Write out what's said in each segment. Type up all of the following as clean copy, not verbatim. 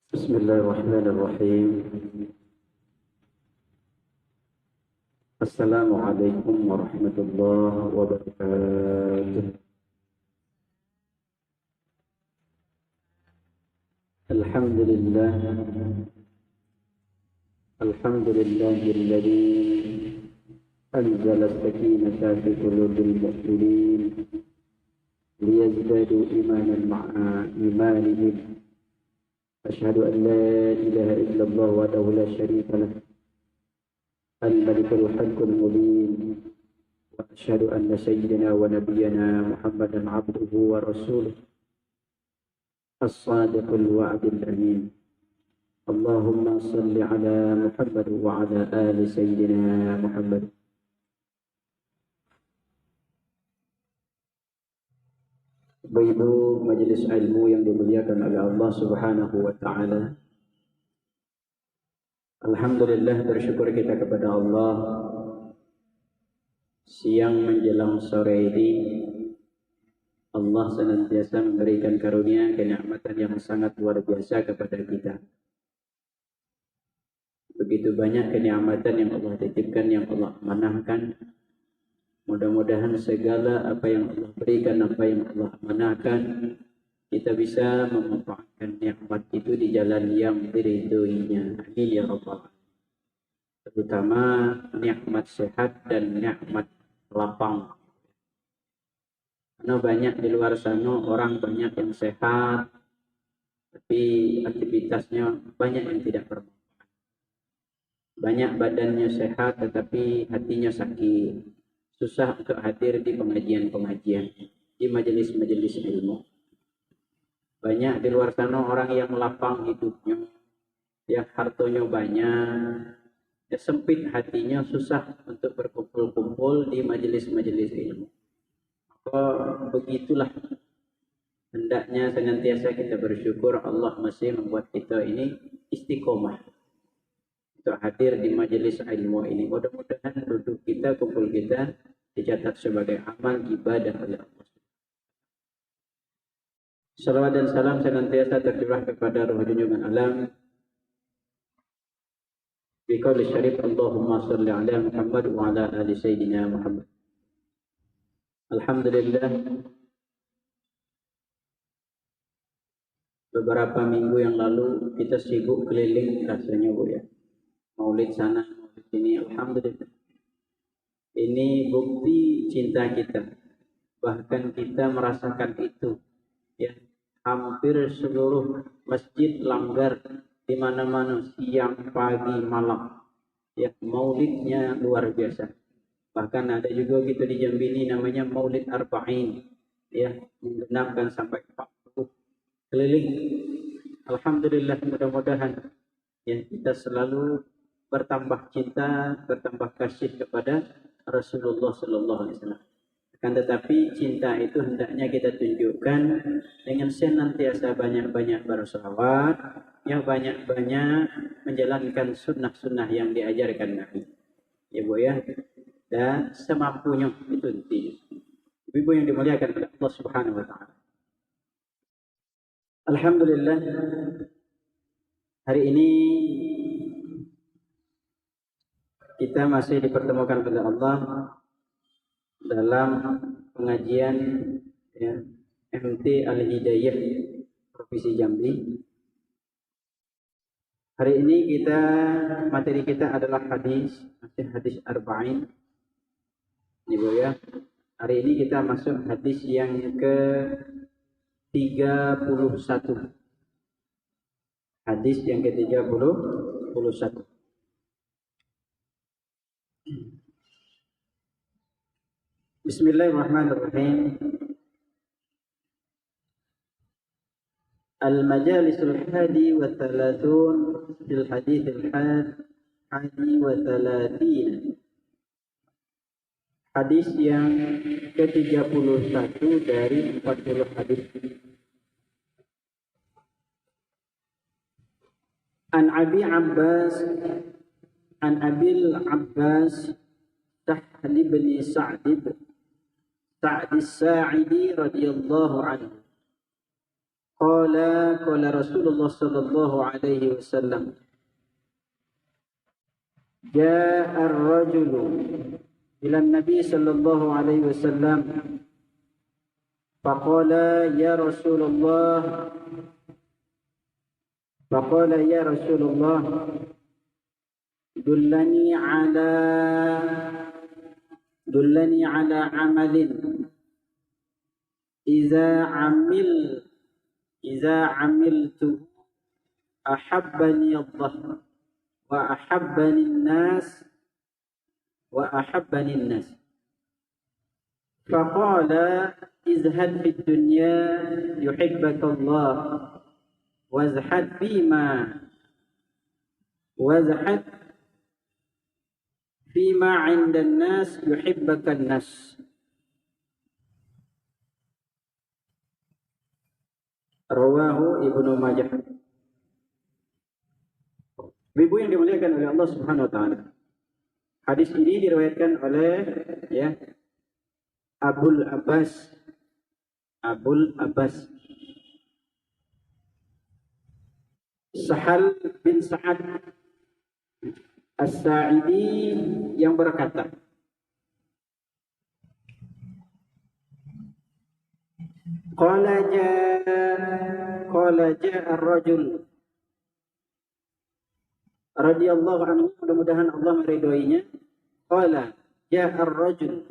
بسم الله الرحمن الرحيم. السلام عليكم ورحمة الله وبركاته. الحمد لله الذي أنزل السكينة في قلوب المؤمنين ليزدادوا إيمانا مع إيمانهم. أشهد أن لا إله إلا الله وحده لا شريك له الملك الحق المبين، وأشهد أن سيدنا ونبينا محمدا عبده ورسوله الصادق الوعد الأمين. اللهم صل على محمد وعلى آل سيدنا محمد. Ibu majelis ilmu yang dimuliakan oleh Allah Subhanahu wa taala. Alhamdulillah, bersyukur kita kepada Allah. Siang menjelang sore ini Allah senantiasa memberikan karunia kenikmatan yang sangat luar biasa kepada kita. Begitu banyak kenikmatan yang Allah titipkan, yang Allah amanahkan. Mudah-mudahan segala apa yang Allah berikan, apa yang Allah amanahkan, kita bisa memanfaatkan nikmat itu di jalan yang diridhoinya. Amin ya rabbal alamin. Terutama nikmat sehat dan nikmat lapang. Karena banyak di luar sana orang banyak yang sehat, tapi aktivitasnya banyak yang tidak bermanfaat. Banyak badannya sehat, tetapi hatinya sakit. Susah untuk hadir di pengajian-pengajian, di majelis-majelis ilmu. Banyak di luar sana orang yang lapang hidupnya, yang hartanya banyak, ya sempit hatinya, susah untuk berkumpul-kumpul di majelis-majelis ilmu. Maka begitulah, hendaknya senantiasa kita bersyukur Allah masih membuat kita ini istiqomah untuk hadir di majelis ilmu ini. Mudah-mudahan duduk kita, kumpul kita dicatat sebagai amal ibadah oleh Allah. Salawat dan salam senantiasa tercurah kepada Ruh junjungan alam. Biqauli syarif Allahumma salli ala Muhammad wa ala ali sayyidina Muhammad. Alhamdulillah, beberapa minggu yang lalu kita sibuk keliling rasanya Bu ya. Maulid sana, maulid sini, alhamdulillah. Ini bukti cinta kita. Bahkan kita merasakan itu. Ya, hampir seluruh masjid langgar di mana-mana, siang, pagi, malam. Ya, maulidnya luar biasa. Bahkan ada juga gitu di Jambi ini namanya Maulid Arba'in. Ya, menggenapkan sampai 40 keliling. Alhamdulillah, mudah-mudahan ya kita selalu bertambah cinta, bertambah kasih kepada Rasulullah Sallallahu Alaihi Wasallam. Akan tetapi cinta itu hendaknya kita tunjukkan dengan senantiasa banyak-banyak berselawat, yang banyak-banyak menjalankan sunnah-sunnah yang diajarkan Nabi. Ya Bu ya, dan semampunya itu intinya. Ibu yang dimuliakan oleh Allah Subhanahu Wa Taala. Alhamdulillah, hari ini kita masih dipertemukan oleh Allah dalam pengajian ya, MT Al-Hidayah Provinsi Jambi. Hari ini materi kita adalah hadis Arba'in. Ini Bu ya. Hari ini kita masuk hadis yang ke-31. Hadis yang ke-31. Bismillahirrahmanirrahim. المجالس الحادي والثلاثون في الحديث الحادي والثلاثين. Hadis yang ke-31 dari 40 hadis. An Abil Abbas Sahl bin Sa'd as-Sa'idi radhiyallahu anhu qala Rasulullah sallallahu alaihi wasallam, ja'a ar-rajulu ila an-nabi sallallahu alaihi wasallam faqala ya Rasulullah dullani ala amalin إذا عملت أحبني الله وأحبني الناس فقال ازهد في الدنيا يحبك الله وازهد فيما عند الناس يحبك الناس. Rawahu Ibnu Majah. Ibu yang dimuliakan oleh Allah Subhanahu wa taala. Hadis ini diriwayatkan oleh Abul Abbas Sahal bin Sa'ad As-Sa'idi yang berkata, Qala ja'a ar-rajul radhiyallahu anhu, mudah-mudahan Allah meridhoinya. Qala ja'a ar-rajul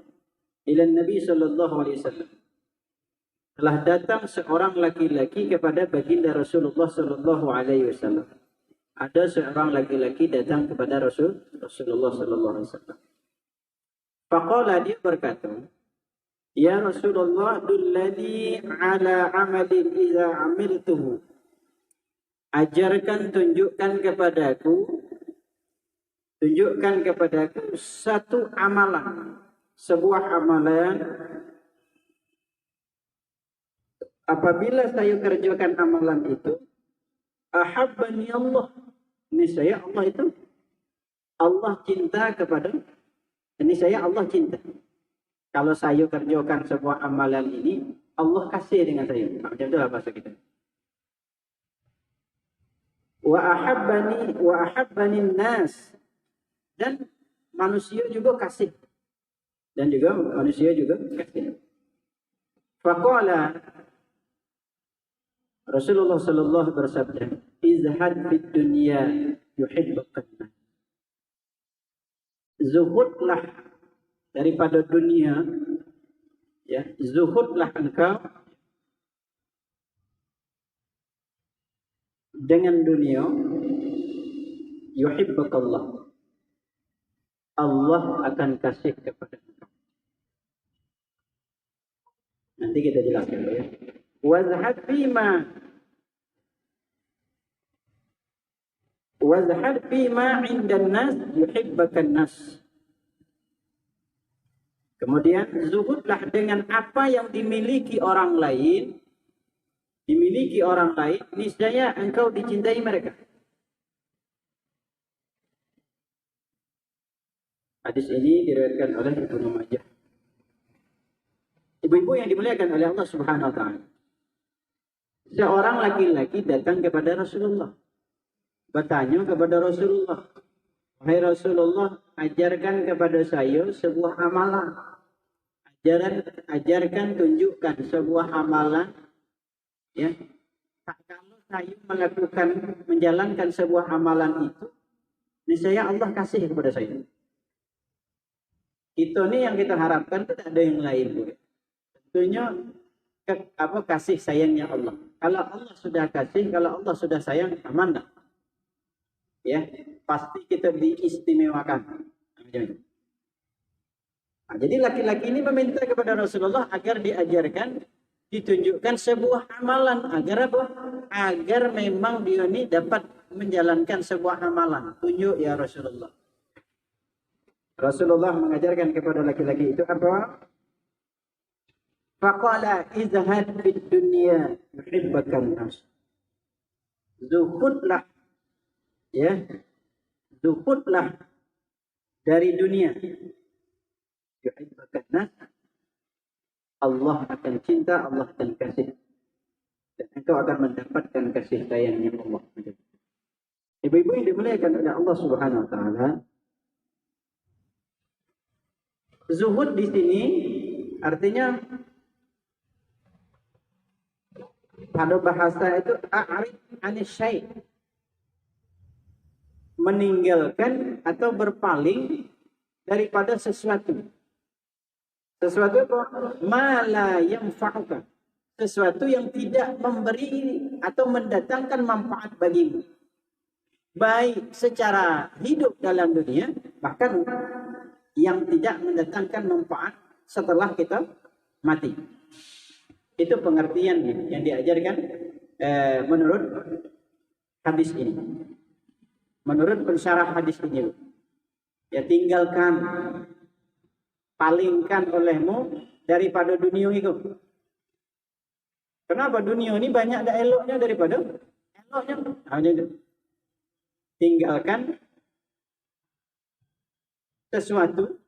ila Nabi sallallahu alaihi wasallam. Telah datang seorang laki-laki kepada baginda Rasulullah sallallahu alaihi wasallam. Ada seorang laki-laki datang kepada Rasulullah sallallahu alaihi wasallam. Faqala, dia berkata, ya Rasulullah, dullani ala amalin iza amiltuhu. Ajarkan, tunjukkan kepadaku satu amalan, sebuah amalan. Apabila saya kerjakan amalan itu, ahabbani Allah. Niscaya Allah itu, Allah cinta kepada, niscaya Allah cinta. Kalau saya kerjakan sebuah amalan ini, Allah kasih dengan saya. Macam itulah bahasa kita. Wa ahabbani nas. Dan manusia juga kasih. Faqala, Rasulullah sallallahu bersabda, izhad fid dunya yuhibbukan nas. Zuhudlah daripada dunia, ya, zuhudlah engkau dengan dunia, yuhibbukallah, Allah akan kasih kepada engkau. Nanti kita jelaskan ya. Wazhad fima 'indan nas yuhibbukan nas. Kemudian zuhudlah dengan apa yang dimiliki orang lain, niscaya engkau dicintai mereka. Hadis ini diriwayatkan oleh Ibnu Majah. Ibu-ibu yang dimuliakan oleh Allah Subhanahu wa taala. Seorang laki-laki datang kepada Rasulullah, bertanya kepada Rasulullah, wahai Rasulullah, ajarkan kepada saya sebuah amalan. Ajarkan, tunjukkan sebuah amalan. Ya, kalau saya menjalankan sebuah amalan itu, niscaya Allah kasih kepada saya. Itu nih yang kita harapkan, tidak ada yang lain, Bu. Tentunya kasih sayangnya Allah. Kalau Allah sudah kasih, kalau Allah sudah sayang, aman dah. Ya, pasti kita diistimewakan. Nah, jadi laki-laki ini meminta kepada Rasulullah agar diajarkan, ditunjukkan sebuah amalan. Agar apa? Agar memang dia ini dapat menjalankan sebuah amalan. Tunjuk ya Rasulullah. Rasulullah mengajarkan kepada laki-laki itu apa? Faqala izhad fid dunya yuhibbukan nas. Zuhudlah, ya, zuhudlah dari dunia. Yuhibbukan nas. Allah akan cinta, Allah akan kasih. dan engkau akan mendapatkan kasih sayangnya Allah. Ibu-ibu yang dimuliakan oleh Allah Subhanahu wa taala, zuhud di sini artinya pada bahasa itu a'rid anis syai', meninggalkan atau berpaling daripada sesuatu. Sesuatu apa? Ma la yanfa'uka. Sesuatu yang tidak memberi atau mendatangkan manfaat bagimu. Baik secara hidup dalam dunia, bahkan yang tidak mendatangkan manfaat setelah kita mati. Itu pengertian yang diajarkan menurut hadis ini. Menurut pensyarah hadis ini. Ya, tinggalkan, palingkan olehmu daripada dunia itu. Kenapa dunia ini banyak ada eloknya daripada eloknya? Hanya itu. Tinggalkan sesuatu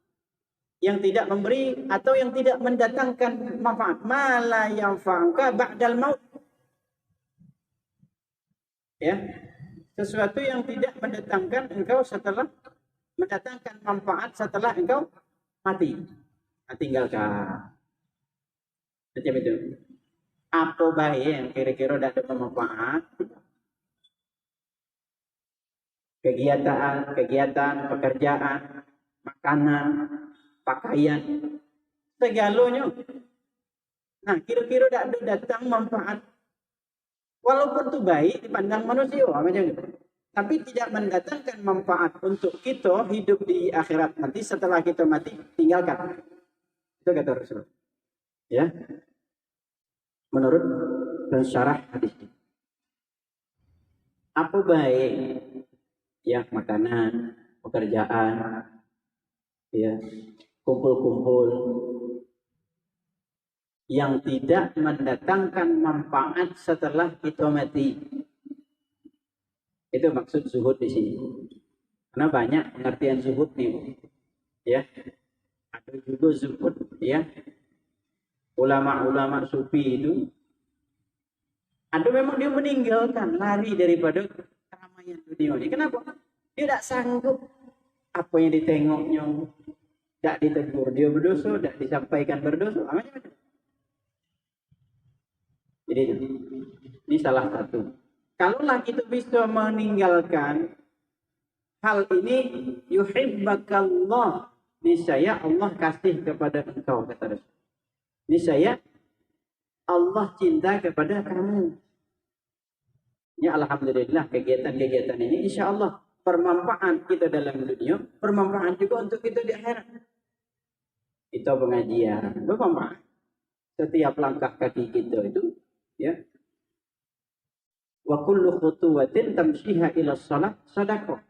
yang tidak memberi atau yang tidak mendatangkan manfaat. Ma la yanfa'uka ba'dal maut. Ya. Sesuatu yang tidak mendatangkan engkau setelah mendatangkan manfaat setelah engkau mati. Nah, tinggalkan. Macam itu. Apa baik yang kira-kira tidak ada manfaat? Kegiatan, pekerjaan, makanan, pakaian, segalanya. Nah, kira-kira tidak ada datang manfaat. Walaupun itu baik dipandang manusia, macam itu. Tapi tidak mendatangkan manfaat untuk kita hidup di akhirat nanti setelah kita mati, tinggalkan. Itu kata Rasul. Ya. Menurut pensyarah hadis ini. Apa baik? Ya, makanan, pekerjaan, ya, kumpul-kumpul yang tidak mendatangkan manfaat setelah kita mati. Itu maksud zuhud di sini. Karena banyak pengertian zuhud nih, ya. Ada juga zuhud, ya. Ulama-ulama sufi itu ada memang dia meninggalkan, lari daripada keramaian dunia ini. Kenapa? Dia tidak sanggup apa yang ditengoknya, tidak ditegur dia berdosa, tidak disampaikan berdosa. Macam-macam. Jadi ini salah satu. Kalaulah kita bisa meninggalkan hal ini, yuhibbakallah, niscaya Allah kasih kepada engkau, kata Rasul. Niscaya Allah cinta kepada kamu. Ya, alhamdulillah kegiatan-kegiatan ini insya Allah bermanfaat kita dalam dunia, bermanfaat juga untuk kita di akhirat. Itu pengajian, bermanfaat. Setiap langkah kaki kita itu, ya. Wa kullu khutuwatin tamshiha ila shalah sadaqah.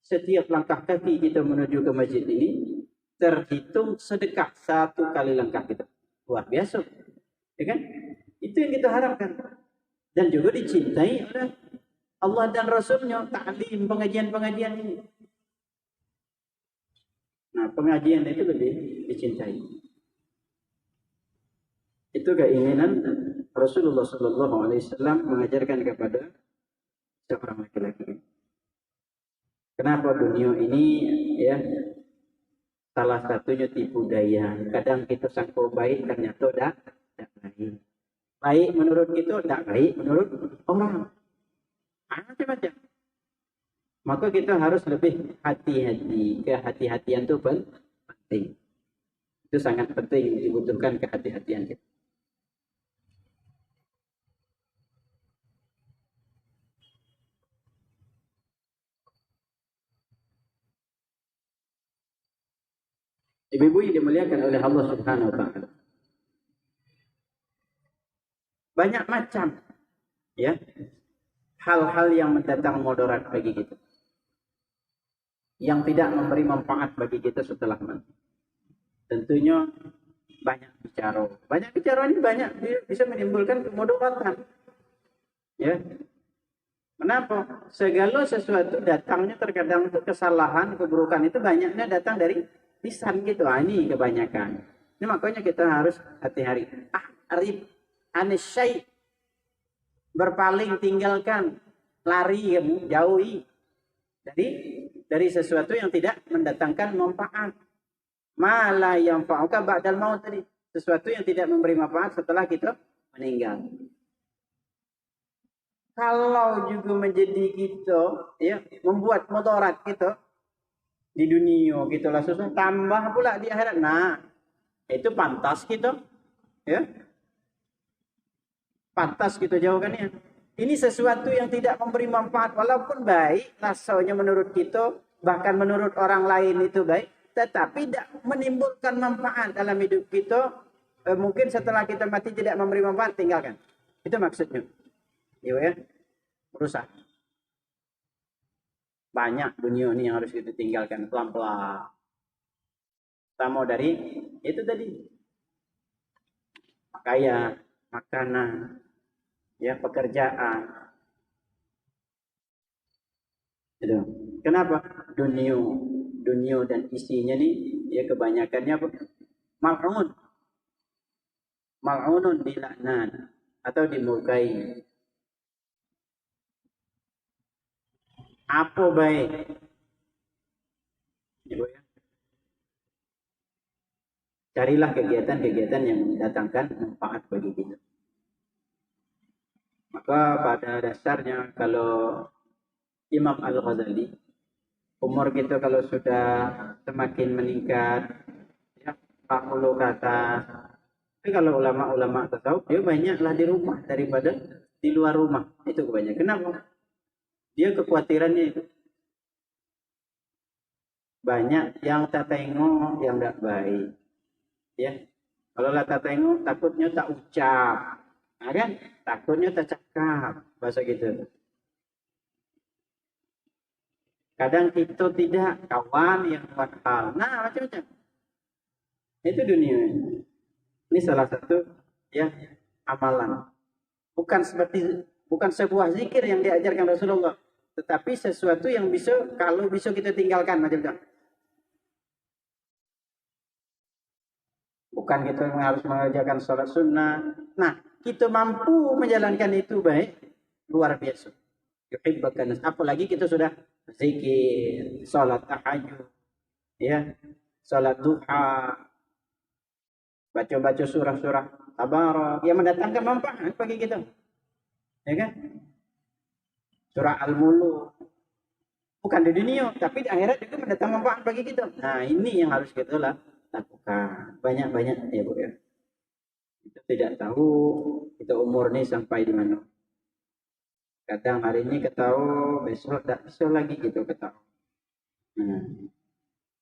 Setiap langkah kaki kita menuju ke masjid ini terhitung sedekah satu kali langkah kita. Luar biasa. Ya kan? Itu yang kita harapkan. Dan juga dicintai oleh Allah dan Rasulnya, ta'lim, pengajian-pengajian ini. Nah, pengajian itu lebih dicintai. Itu keinginan Rasulullah SAW mengajarkan kepada seorang laki-laki. Kenapa dunia ini, ya, salah satunya tipu daya. Kadang kita sangka baik, ternyata tidak baik. Baik menurut kita, tidak baik menurut orang. Macam-macam. Maka kita harus lebih hati-hati. Kehati-hatian itu penting. Itu sangat penting, dibutuhkan kehati-hatian kita. Ibu-ibu yang dimuliakan oleh Allah Subhanahu wa taala. Banyak macam, ya, hal-hal yang mendatang mudarat bagi kita. Yang tidak memberi manfaat bagi kita setelah mati. Tentunya banyak bicara. Banyak bicara ini banyak bisa menimbulkan kemudaratan. Ya. Kenapa? Segala sesuatu datangnya terkadang itu kesalahan, keburukan itu banyaknya datang dari lisan gitu. Ini kebanyakan. Ini makanya kita harus hati-hati. Arif anis syai', berpaling, tinggalkan, lari kamu, jauhi. Jadi dari sesuatu yang tidak mendatangkan manfaat. Ma la yanfa'uka ba'dal maut tadi. Sesuatu yang tidak memberi manfaat setelah kita meninggal. Kalau juga menjadi kita, ya, membuat mudarat kita di dunia kita lah susah, tambah pula di akhirat. Nah, itu pantas kita, ya, pantas kita jauhkan ya. Ini sesuatu yang tidak memberi manfaat, walaupun baik rasanya menurut kita, bahkan menurut orang lain itu baik, tetapi tidak menimbulkan manfaat dalam hidup kita. Mungkin setelah kita mati tidak memberi manfaat, tinggalkan. Itu maksudnya. Ya, berusaha. Banyak dunia ini yang harus kita tinggalkan pelan-pelan. Pertama dari itu tadi. Pakaian, makanan, ya, pekerjaan. Itu. Kenapa? Dunia dan isinya nih, ya kebanyakannya apa? Mal'un. Mal'unun dilaknat atau dimurkai. Apa baik? Ibu ya. Carilah kegiatan-kegiatan yang mendatangkan manfaat bagi kita. Maka pada dasarnya kalau Imam Al-Ghazali, umur kita kalau sudah semakin meningkat, ya, 40 ke atas. Tapi kalau ulama-ulama tasawuf, dia banyaklah di rumah daripada di luar rumah. Itu kebanyakan. Kenapa? Dia kekhawatirannya itu. Banyak yang tak tengok yang tidak baik. Ya, kalau lah tak tengok, takutnya tak ucap. Nah, kan? Takutnya tak cakap. Bahasa gitu. Kadang kita tidak kawan yang buat hal. Nah, macam-macam. Itu dunia. Ini salah satu ya amalan. Bukan sebuah zikir yang diajarkan Rasulullah, tetapi sesuatu yang bisa kalau bisa kita tinggalkan macam-macam. Bukan kita harus mengerjakan sholat sunnah. Nah, kita mampu menjalankan itu baik, luar biasa. Yuhibbakan. Apalagi kita sudah zikir, sholat tahajud, ya, sholat duha, baca-baca surah-surah tabarak yang mendatangkan manfaat bagi kita, ya kan? Surah Al-Muluk bukan di dunia tapi di akhirat juga mendatangkan manfaat bagi kita. Nah, ini yang harus kita lakukan banyak-banyak ya Bu ya. Kita tidak tahu kita umur ini sampai di mana. Kadang hari ini ketahui, besok tak bisa lagi kita ketahui. Nah,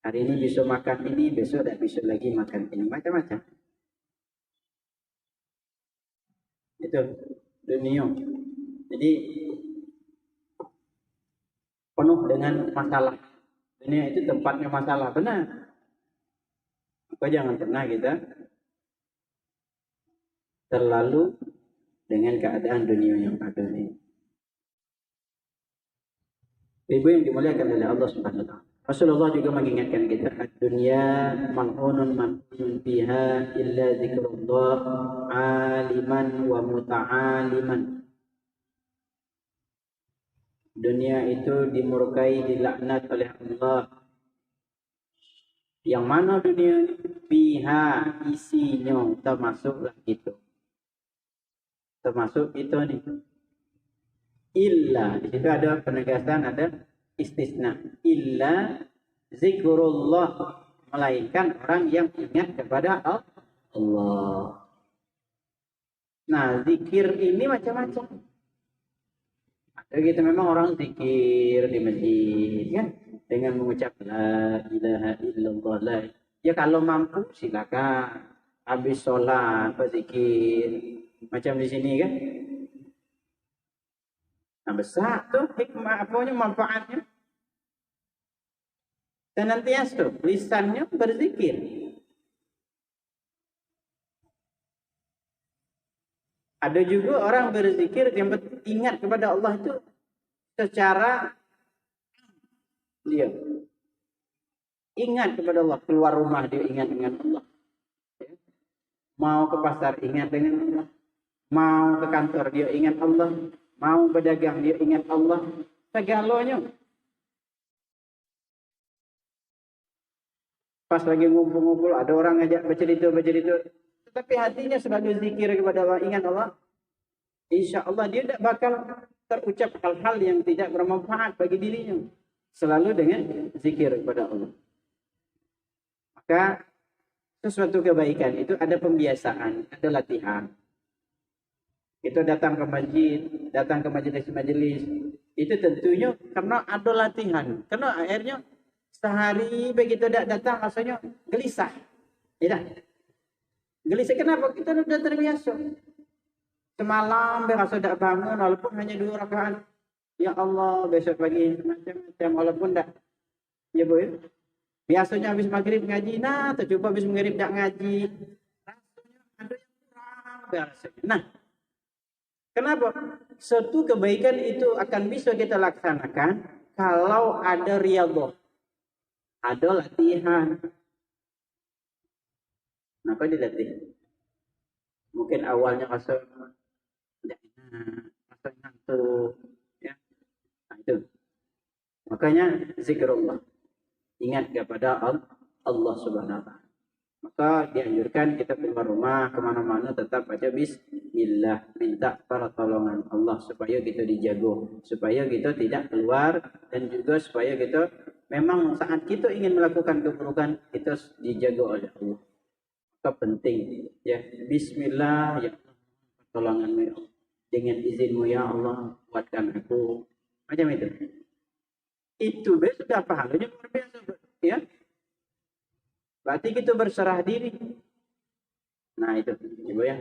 hari ini bisa makan ini, besok tak bisa lagi makan ini, macam-macam. Itu dunia. Jadi penuh dengan masalah. Dunia itu tempatnya masalah, benar. Maka jangan pernah kita terlalu dengan keadaan dunia yang ada ini. Ibu yang dimuliakan oleh Allah Subhanahu wa taala. Rasulullah juga mengingatkan kita, dunia man'unun fiha illa zikrullah aliman wa muta'aliman. Dunia itu dimurkai, dilaknat oleh Allah. Yang mana dunia ini? Fiha, isinya, termasuklah itu. Termasuk itu nih. Illa, di situ ada penegasan, ada istisna. Illa zikrullah, melainkan orang yang ingat kepada Allah. Nah, zikir ini macam-macam. Ada gitu memang orang zikir di masjid kan dengan mengucap la ilaha illallah. Ya kalau mampu silakan. Habis sholat berzikir macam di sini kan. Nah, besar tuh hikmah apanya manfaatnya. Senantiasa tuh lisannya berzikir. Ada juga orang berzikir yang ingat kepada Allah itu secara dia ingat kepada Allah, keluar rumah dia ingat dengan Allah. Mau ke pasar ingat dengan Allah. Mau ke kantor dia ingat Allah, mau berdagang dia ingat Allah, segalanya. Pas lagi ngumpul-ngumpul ada orang ngajak bercerita, tetapi hatinya selalu zikir kepada Allah, ingat Allah. Insya Allah dia tidak bakal terucap hal-hal yang tidak bermanfaat bagi dirinya. Selalu dengan zikir kepada Allah. Maka sesuatu kebaikan itu ada pembiasaan, ada latihan. Itu datang ke masjid, datang ke majelis-majelis, itu tentunya karena ada latihan. Karena akhirnya sehari begitu tidak datang rasanya gelisah. Ya, gelisah kenapa? Kita sudah terbiasa. Semalam berasa tidak bangun walaupun hanya 2 rakaat. Ya Allah, besok pagi macam-macam walaupun tidak. Ya Bu. Biasanya habis maghrib ngaji, nah coba habis maghrib tidak ngaji. Rasanya ada yang kurang biasanya. Nah, kenapa? Suatu kebaikan itu akan bisa kita laksanakan kalau ada riyadhah. Ada latihan. Nah, kok dilatih? Mungkin awalnya rasa ngantuk. Ya. Nah, itu. Makanya zikrullah. Ingat kepada Allah Subhanahu wa Ta'ala. Maka dianjurkan kita keluar rumah kemana-mana tetap baca bismillah, minta pertolongan Allah supaya kita dijaga, supaya kita tidak keluar, dan juga supaya kita memang saat kita ingin melakukan keburukan kita dijaga oleh Allah. Maka penting ya, bismillah ya pertolonganmu ya Allah, dengan izinmu ya Allah kuatkan aku, macam itu. Itu sudah pahalanya luar biasa ya. Berarti kita berserah diri. Nah itu, Ibu ya.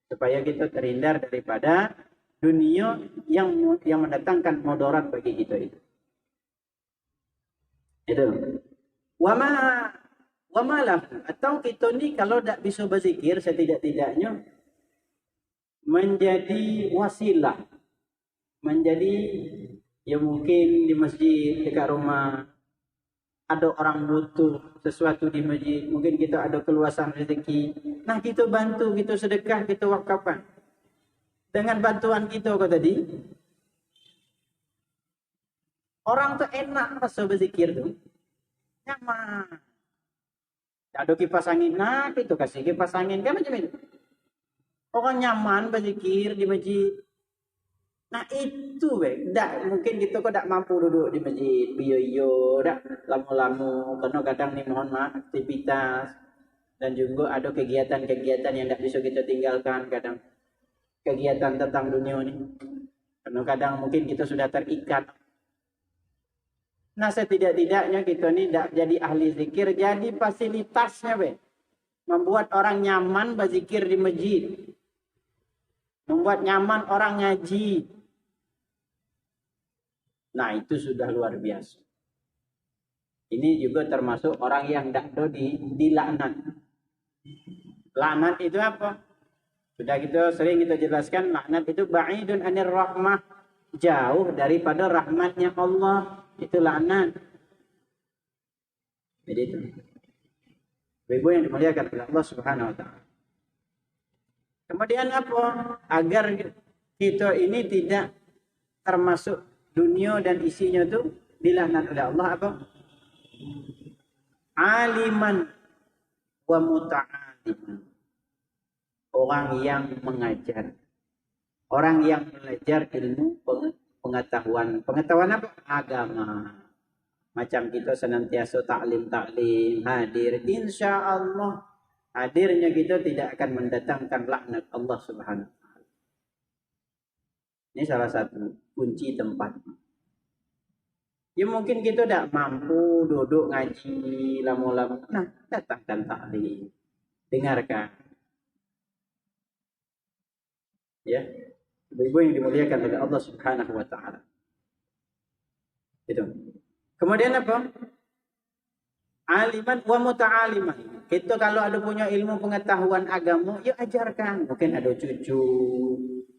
Supaya kita terhindar daripada dunia yang mendatangkan mudarat bagi kita itu. Itu. Wama lah. Atau kita ni kalau tak bisa berzikir setidak-tidaknya menjadi wasilah. Menjadi ya mungkin di masjid dekat rumah ada orang butuh sesuatu di masjid, mungkin kita ada keluasan rezeki, nah kita bantu, kita sedekah, kita wakafkan. Dengan bantuan kita kok tadi, orang tuh enak rasa berzikir tuh, nyaman. Ada kipas angin, nah kita kasih kipas angin, kan macam itu. Orang nyaman berzikir di masjid. Nah itu mungkin kita kok tak mampu duduk di masjid biyo dak lama-lama karena kadang nih mohon maaf aktivitas dan juga ada kegiatan-kegiatan yang tak bisa kita tinggalkan, kadang kegiatan tentang dunia ini karena kadang mungkin kita sudah terikat. Nah setidak-tidaknya kita ini tak jadi ahli zikir, jadi fasilitasnya membuat orang nyaman berzikir di masjid, membuat nyaman orang ngaji. Nah itu sudah luar biasa. Ini juga termasuk orang yang tidak dilaknat. Laknat itu apa? Sudah sering kita jelaskan, laknat itu ba'idun anir rahmah, jauh daripada rahmatnya Allah. Itu laknat. Jadi itu. Ibu yang dimuliakan oleh Allah Subhanahu wa Ta'ala. Kemudian apa? Agar kita ini tidak termasuk dunia dan isinya itu dilaknat oleh Allah apa? Aliman wa muta'aliman. Orang yang mengajar. Orang yang belajar ilmu pengetahuan. Pengetahuan apa? Agama. Macam kita senantiasa taklim hadir. Insya Allah hadirnya kita tidak akan mendatangkan laknat Allah Subhanahu. Ini salah satu kunci tempat. Ya mungkin kita tidak mampu duduk ngaji lama-lama. Nah, datangkan taklim. Dengarkan. Ya. Ibu-ibu yang dimuliakan oleh Allah Subhanahu wa Ta'ala. Itu. Kemudian apa? Aliman wa muta'aliman. Kita kalau ada punya ilmu pengetahuan agama, ya ajarkan. Mungkin ada cucu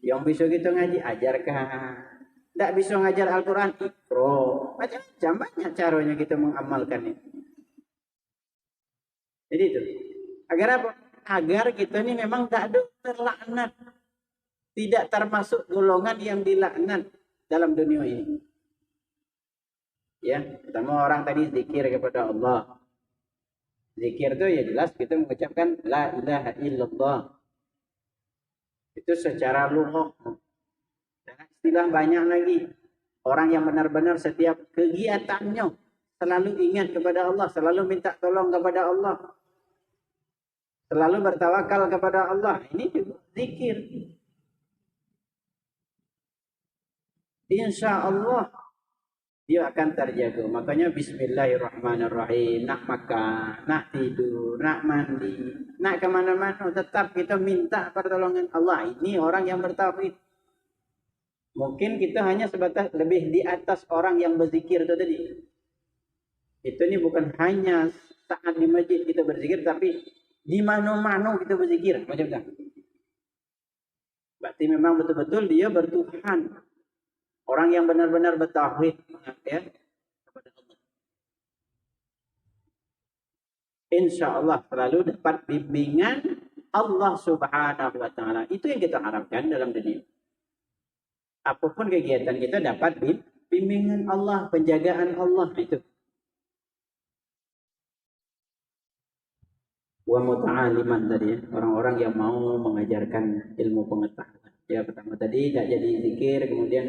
yang bisa kita ngaji, ajarkan. Tidak bisa ngajar Al-Quran, ikro. Macam-macam banyak caranya kita mengamalkan itu. Jadi itu. Agar apa? Agar kita ini memang tak ada terlaknat. tidak termasuk golongan yang dilaknat dalam dunia ini. Ya, pertama orang tadi zikir kepada Allah. Zikir itu ya jelas kita mengucapkan la ilaha illallah. Itu secara lughah. Dan istilah banyak lagi. Orang yang benar-benar setiap kegiatannya selalu ingat kepada Allah, selalu minta tolong kepada Allah, selalu bertawakal kepada Allah. Ini juga zikir. Insya Allah dia akan terjaga. Makanya bismillahirrahmanirrahim. Nak makan, nak tidur, nak mandi, nak kemana-mana, tetap kita minta pertolongan Allah. Ini orang yang bertauhid. Mungkin kita hanya sebatas lebih di atas orang yang berzikir itu tadi. Itu ini bukan hanya saat di masjid kita berzikir, tapi di mana-mana kita berzikir. Macam itu. Berarti memang betul-betul dia bertuhan. Orang yang benar-benar bertauhid, ya, kepada Allah. Insya Allah selalu dapat bimbingan Allah Subhanahu wa Ta'ala. Itu yang kita harapkan dalam dunia. Apapun kegiatan kita dapat bimbingan Allah, penjagaan Allah itu. Wa muta'aliman tadi ya, orang-orang yang mau mengajarkan ilmu pengetahuan. Ya pertama tadi tidak jadi zikir, kemudian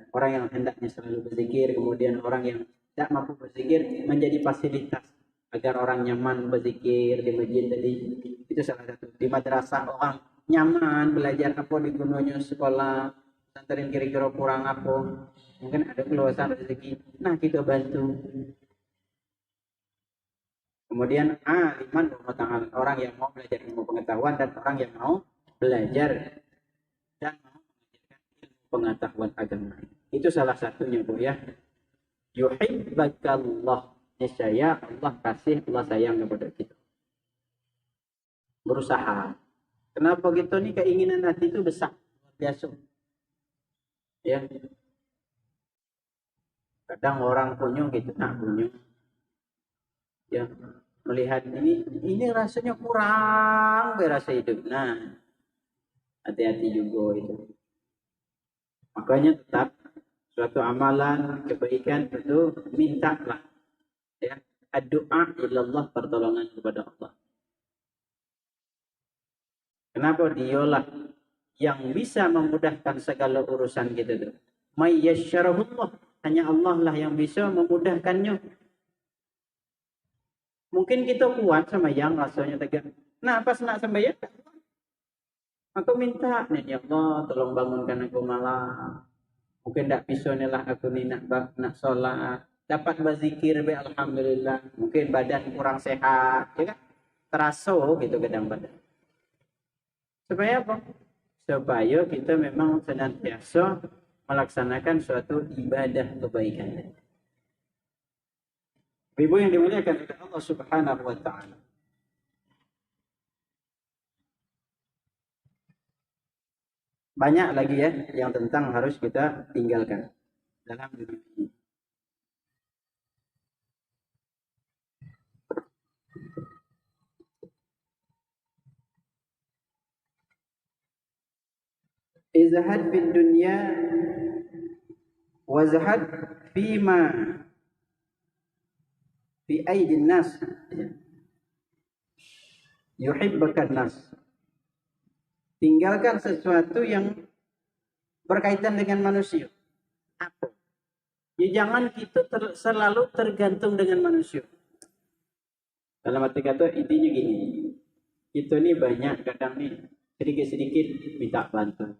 orang yang hendaknya selalu berzikir, kemudian orang yang tidak mampu berzikir menjadi fasilitas agar orang nyaman berzikir di masjid tadi. Itu salah satu. Di madrasah orang nyaman belajar apa di gunungnya sekolah, pesantren kira-kira kurang apa, mungkin ada keluasan rezeki. Nah kita bantu. Kemudian aliman orang yang mau belajar ilmu pengetahuan dan orang yang mau belajar dan mau pengetahuan agama. Itu salah satunya Bu ya. Yuhibbakallah. Niscaya Allah kasih, Allah sayang kepada kita. Berusaha. Kenapa gitu nih, keinginan hati itu besar, luar biasa. Ya. Kadang orang kunjung gitu, nak kunjung. Ya, melihat ini rasanya kurang berasa hidup. Nah, hati-hati juga itu. Makanya tetap suatu amalan kebaikan itu mintalah, ya, doa ilallah, pertolongan kepada Allah. Kenapa? Dialah yang bisa memudahkan segala urusan kita itu. May yasyarahullah, hanya Allah lah yang bisa memudahkannya. Mungkin kita kuat sembahyang rasanya tegak. Nah, pas nak sembahyang aku minta nih, ya Allah tolong bangunkan aku malam. Mungkin tak bisa nih lah aku nih nak sholat. Dapat berzikir be alhamdulillah. Mungkin badan kurang sehat, ya kan? Terasa gitu kadang badan. Supaya apa? Supaya kita memang senantiasa melaksanakan suatu ibadah kebaikan. Ibu yang dimuliakan oleh Allah Subhanahu wa Ta'ala. Banyak lagi ya yang tentang harus kita tinggalkan dalam dunia ini. Izhad fid dunya wa zahad fima fi aidin nas yuhibbukan nas. Tinggalkan sesuatu yang berkaitan dengan manusia. Apa? Ya jangan kita selalu tergantung dengan manusia. Dalam arti kata intinya gini. Kita nih banyak kadang nih sedikit-sedikit minta bantuan.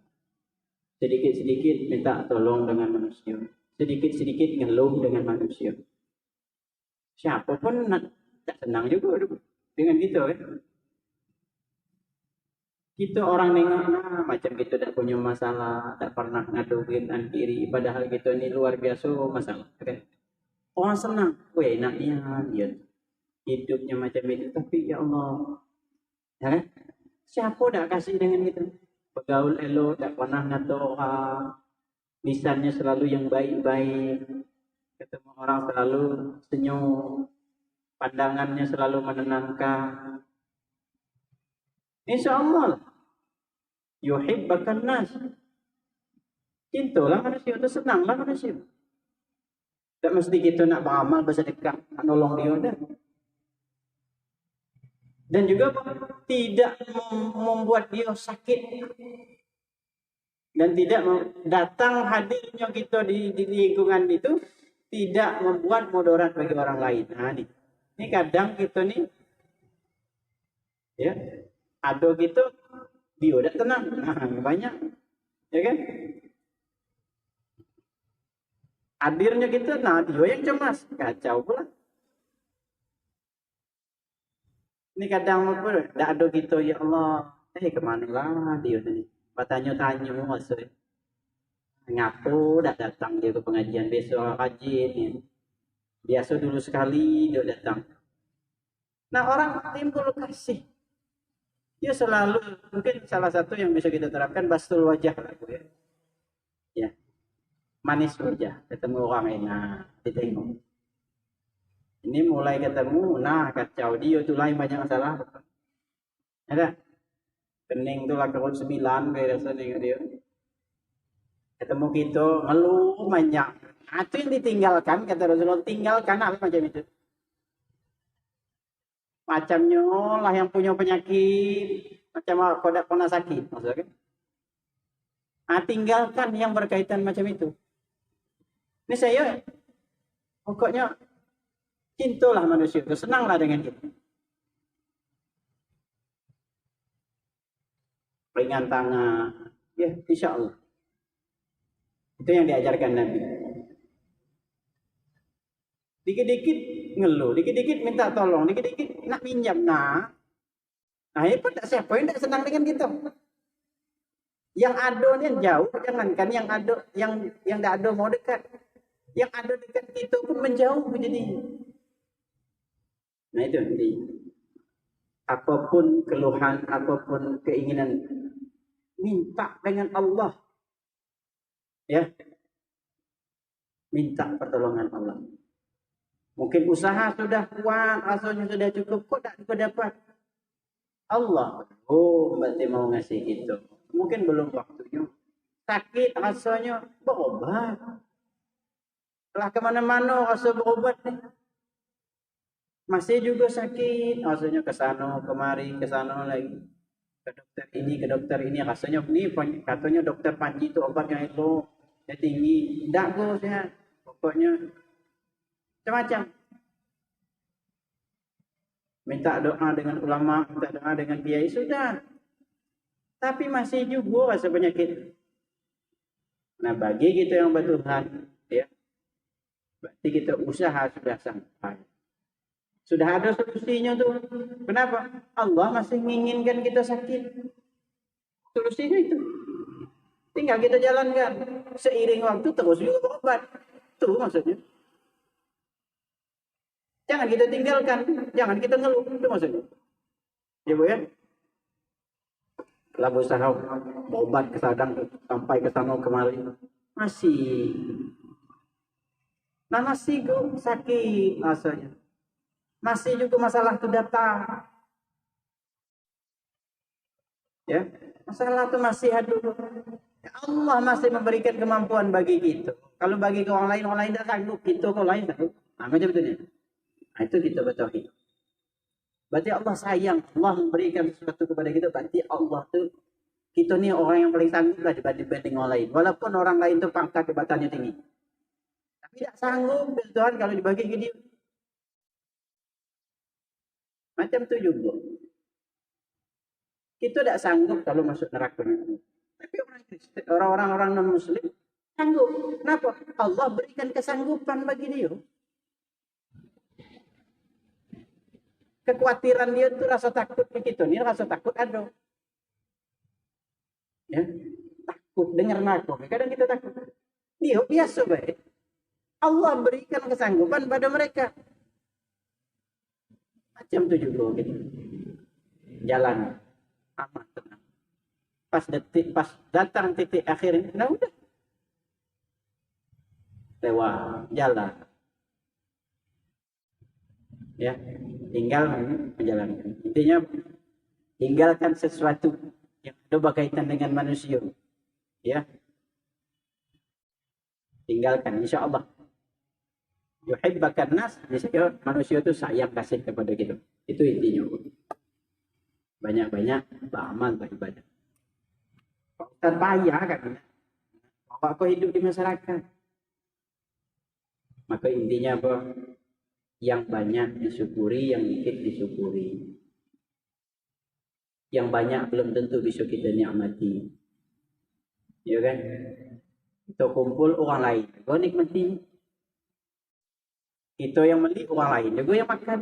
Sedikit-sedikit minta tolong dengan manusia. Sedikit-sedikit ngeluh dengan manusia. Siapa pun tak senang juga dengan kita kan. Kita orang nengok, nah, macam kita tak punya masalah, tak pernah ngaduin an kiri, padahal kita ini luar biasa masalah. Kan? Orang senang, weh enaknya ya, hidupnya macam itu, tapi ya Allah, ya kan? Siapa tak kasih dengan itu? Pegaul elok, tak pernah ngatur orang, lisannya selalu yang baik-baik, ketemu orang selalu senyum, pandangannya selalu menenangkan. Insya Allah yuhibbakan nas. Cintalah manusia itu, senanglah manusia. Tak mesti kita nak beramal bersedekah, nak nolong dia dah. Dan juga tidak membuat dia sakit. Dan tidak datang hadirnya kita di lingkungan itu tidak membuat mudarat bagi orang lain. Nah, ini kadang kita nih, ya, ada gitu dia udah tenang, nah, banyak, ya kan? Hadirnya kita, nah dia yang cemas, kacau pula. Ini kadang tidak ada gitu, ya Allah, kemana lah dia tadi? Tanya-tanya maksudnya. Ngapu dah datang dia ke pengajian besok rajin ya. Biasa dulu sekali dia datang. Nah orang timbul kasih. Dia selalu mungkin salah satu yang bisa kita terapkan bastul wajah lah ya. Ya. Manis wajah, ketemu orang enak, ditengok. Ini mulai ketemu, nah kacau dia tuh lain banyak masalah. Ada? Kening tuh lah kerut 9 kayak rasanya dia. Ketemu kita ngeluh banyak. Itu yang ditinggalkan, kata Rasulullah, tinggalkan apa macam itu. Macamnya lah yang punya penyakit, macam kau tak pernah sakit, maksudnya kan? Nah, tinggalkan yang berkaitan macam itu. Ini saya, pokoknya cintalah manusia itu, senanglah dengan kita. Ringan tangan, ya insya Allah. Itu yang diajarkan Nabi. Dikit-dikit ngeluh, dikit-dikit minta tolong, dikit-dikit nak pinjam, nah itu tak siapa yang tak senang dengan kita. Yang ada ni yang jauh, jangankan yang ada, yang tak ada mau dekat. Yang ada dekat kita pun menjauh jadi. Nah itu nanti. Apapun keluhan, apapun keinginan, minta dengan Allah. Ya, minta pertolongan Allah. Mungkin usaha sudah kuat, asalnya sudah cukup, kok tak dapat. Allah, berarti mau ngasih itu. Mungkin belum waktunya. Sakit rasanya, berobat. Telah kemana-mana rasa berobat nih. Masih juga sakit, rasanya ke sana kemari, ke sana lagi. Ke dokter ini, rasanya ini katanya dokter Panji itu obatnya itu. Dia tinggi, tidak kok sehat. Pokoknya macam-macam. Minta doa dengan ulama, minta doa dengan kiai sudah. Tapi masih juga rasa penyakit. Nah bagi kita yang bertuhan, ya, berarti kita usaha sudah sampai. Sudah ada solusinya tuh. Kenapa? Allah masih menginginkan kita sakit. Solusinya itu. Tinggal kita jalankan. Seiring waktu terus juga berobat. Itu maksudnya. Jangan kita tinggalkan. Jangan kita ngeluh. Itu maksudnya. Ya Bu ya. Lah berusaha berobat ke sadang sampai ke sana kemari. Masih. Nah masih kok sakit rasanya. Masih juga masalah itu datang. Ya. Masalah itu masih ada. Allah masih memberikan kemampuan bagi kita. Kalau bagi orang lain tak sanggup, kita orang lain sanggup. Nah, macam itu. Nah, itu kita bertauhid. Berarti Allah sayang, Allah memberikan sesuatu kepada kita. Berarti Allah tu kita ni orang yang paling sanggup lah dibanding orang lain. Walaupun orang lain tu pangkat kebatannya tinggi. Tapi tak sanggup Tuhan kalau dibagi ke dia. Macam tu juga. Kita tak sanggup kalau masuk neraka. Tapi orang-orang non-muslim sanggup. Kenapa? Allah berikan kesanggupan bagi dia. Kekhawatiran dia itu rasa takut begitu. Ini rasa takut ada. Ya, takut dengar narko. Kadang kita takut. Dia biasa baik. Allah berikan kesanggupan pada mereka. Macam tu juga gitu. Jalan aman tenang. Pas datang titik akhir ini, nah udah. Lewat jalan. Ya, tinggal menjalankan. Intinya tinggalkan sesuatu yang ada berkaitan dengan manusia. Ya, tinggalkan insya Allah. Yuhibbakan nas, manusia itu sayang kasih kepada kita. Itu intinya. Banyak-banyak beramal beribadah. Terbayar kan? Bahwa aku hidup di masyarakat. Maka intinya apa? Yang banyak disyukuri, yang dikit disyukuri. Yang banyak belum tentu bisa kita nikmati. Ya kan? Kita kumpul orang lain. Kau nikmati. Kita yang beli orang lain. Juga yang makan.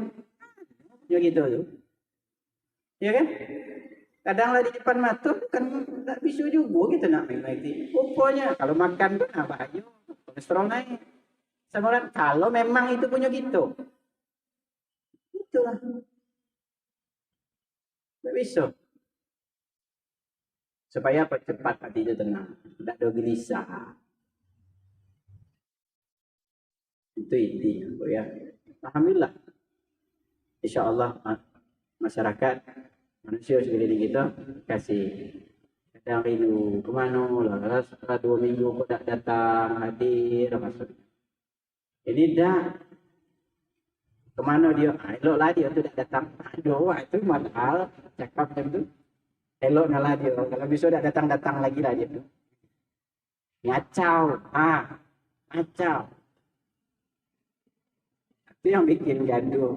Ya gitu tuh. Ya kan? Kadang lah di depan mata kan tak bisa juga kita nak nikmati. Rupanya kalau makan tu nak bahaya. Kolesterol naik. Sama orang kalau memang itu punya gitu. Itulah. Tak bisa. Supaya apa? Cepat hati itu tenang. Tak ada gelisah. Itu intinya. Ya. Alhamdulillah. InsyaAllah masyarakat, manusia sekeliling kita kasih. Kadang rindu kemana lah. Setelah 2 minggu kau tak datang hadir. Maksudnya. Ini dah. Kemana dia? Elok lah dia tu tak datang. Aduh, itu mahal. Cakap macam tu. Elok lah dia. Kalau bisa tak datang-datang lagi lah dia tu. Ngacau. Ngacau. Itu yang bikin gaduh.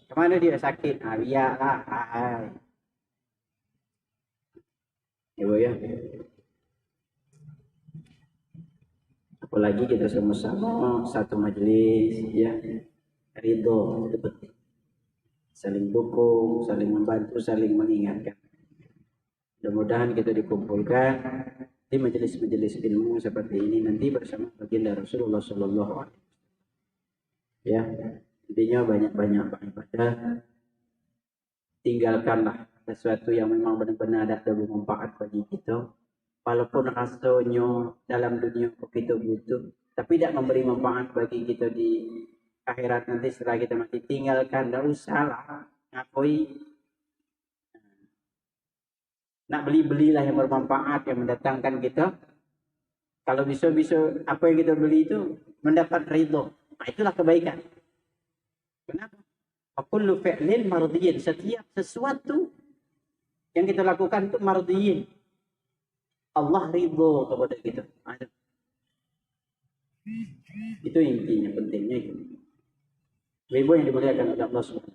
Kemana dia sakit? Biarlah. Ibu ya. Apalagi kita sama-sama satu majelis, ya. Ridho, itu penting. Saling dukung, saling membantu, saling mengingatkan. Mudah-mudahan kita dikumpulkan di majelis-majelis ilmu seperti ini nanti bersama baginda Rasulullah Sallallahu Alaihi Wasallam. Ya, intinya banyak-banyak beribadah. Tinggalkanlah sesuatu yang memang benar-benar ada bermanfaat bagi kita. Walaupun rasanya dalam dunia kita butuh, tapi tidak memberi manfaat bagi kita di akhirat nanti setelah kita mati. Tinggalkan, tidak usah lah ngakui. Nak beli-belilah yang bermanfaat, yang mendatangkan kita. Kalau bisa-bisa apa yang kita beli itu mendapat ridho. Nah, itulah kebaikan. Kenapa? Kullu fi'lin mardiyin. Setiap sesuatu yang kita lakukan itu mardiyin. Allah ridho kepada kita. Itu intinya, pentingnya itu. Ibu yang dimuliakan oleh Allah SWT.